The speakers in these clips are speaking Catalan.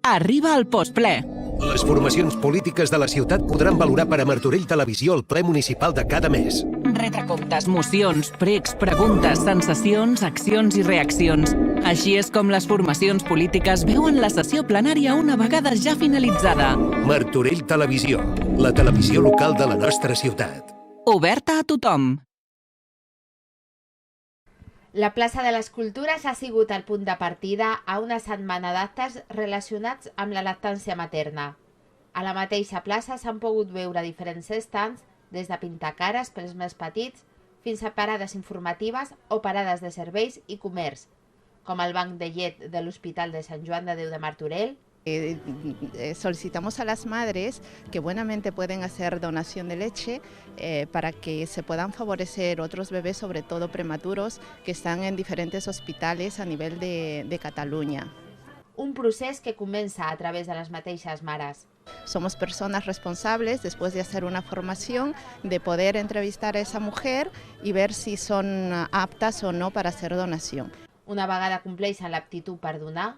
Arriba al postple. Les formacions polítiques de la ciutat podran valorar per a Martorell Televisió el ple municipal de cada mes. Retracomptes, mocions, pregs, preguntes, sensacions, accions i reaccions. Així és com les formacions polítiques veuen la sessió plenària una vegada ja finalitzada. Martorell Televisió, la televisió local de la nostra ciutat. Oberta a tothom. La plaça de les Cultures ha sigut el punt de partida a una setmana d'actes relacionats amb la lactància materna. A la mateixa plaça s'han pogut veure diferents stands, des de pintacares pels més petits fins a parades informatives o parades de serveis i comerç, com el banc de llet de l'Hospital de Sant Joan de Déu de Martorell. Solicitamos a las madres que buenamente pueden hacer donación de leche para que se puedan favorecer otros bebés, sobre todo prematuros, que están en diferentes hospitales a nivel de Cataluña. Un procés que comença a través de les mateixes mares. Somos personas responsables, después de hacer una formación, de poder entrevistar a esa mujer y ver si son aptas o no para hacer donación. Una vegada compleixen l'aptitud per donar,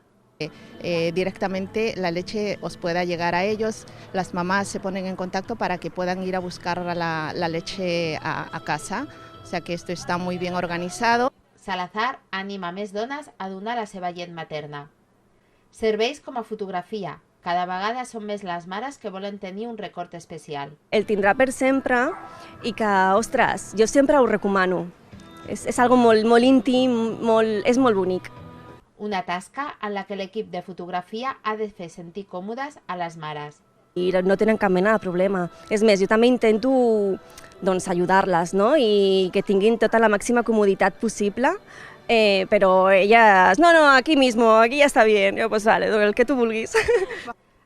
directamente la leche os pueda llegar a ellos, las mamás se ponen en contacto para que puedan ir a buscar la leche a casa, o sea que esto está muy bien organizado. Salazar anima més dones a donar la seva llet materna. Serveis com a fotografia. Cada vegada són més les mares que volen tenir un record especial. El tindrà per sempre i que, ostres, jo sempre ho recomano. És algo molt íntim, és molt bonic. Una tasca en la que l'equip de fotografia ha de fer sentir còmodes a les mares. I no tenen cap mena de problema. És més, jo també intento ajudar-les, no? I que tinguin tota la màxima comoditat possible, però elles, no, aquí mismo, aquí ja està bien. Jo, pues vale, el que tu vulguis.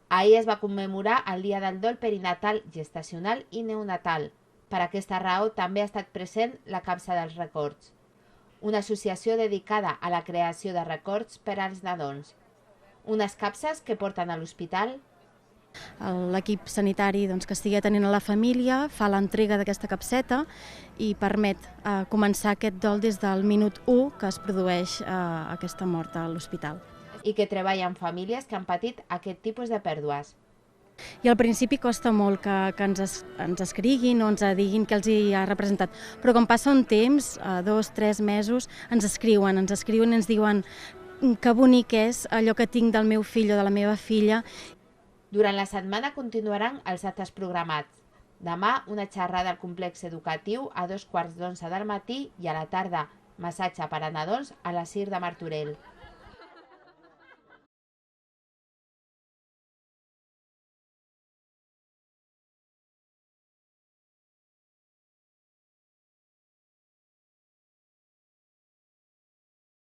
Ahir es va commemorar el Dia del Dol Perinatal, Gestacional i Neonatal. Per aquesta raó també ha estat present la Capsa dels Records, una associació dedicada a la creació de records per als nadons. Unes capses que porten a l'hospital. L'equip sanitari que estigui atenent a la família fa l'entrega d'aquesta capseta i permet començar aquest dol des del minut 1 que es produeix aquesta mort a l'hospital. I que treballa amb famílies que han patit aquest tipus de pèrdues. I al principi costa molt que ens escriguin o ens diguin què els hi ha representat, però com passa un temps, 2-3 mesos, ens escriuen i ens diuen que bonic és allò que tinc del meu fill o de la meva filla. Durant la setmana continuaran els actes programats. Demà, una xerrada al complex educatiu a 2:15 del matí i a la tarda, massatge per a nadons a la CIR de Martorell.